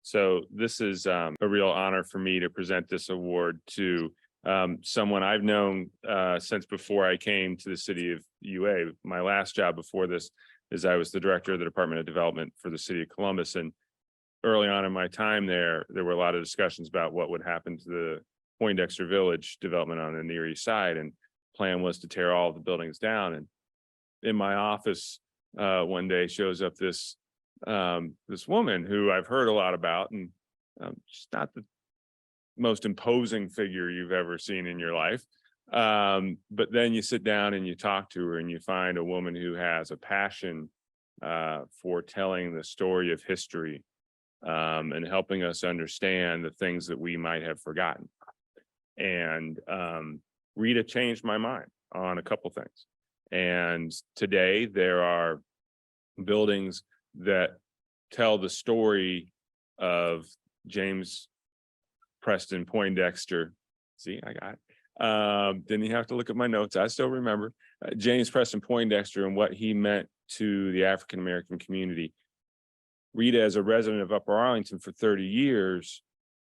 So this is a real honor for me to present this award to someone I've known since before I came to the city of UA. My last job before this is I was the director of the Department of Development for the city of Columbus. And early on in my time there were a lot of discussions about what would happen to the Poindexter Village development on the Near East Side. And plan was to tear all the buildings down. And in my office one day shows up this woman who I've heard a lot about, and she's not the most imposing figure you've ever seen in your life. But then you sit down and you talk to her and you find a woman who has a passion for telling the story of history and helping us understand the things that we might have forgotten. And Rita changed my mind on a couple things. And today there are buildings that tell the story of James Preston Poindexter. See, I got it. Didn't even have to look at my notes. I still remember James Preston Poindexter and what he meant to the African-American community. Rita, as a resident of Upper Arlington for 30 years,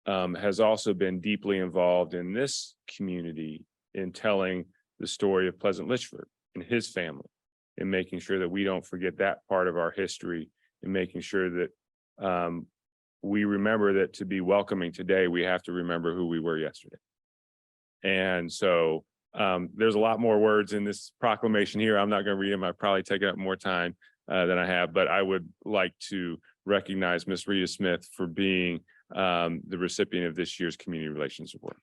has also been deeply involved in this community in telling the story of Pleasant Litchford and his family, and making sure that we don't forget that part of our history, and making sure that we remember that to be welcoming today, we have to remember who we were yesterday. And so there's a lot more words in this proclamation here. I'm not going to read them. I've probably taken up more time than I have, but I would like to recognize Miss Rita Smith for being the recipient of this year's Community Relations Award.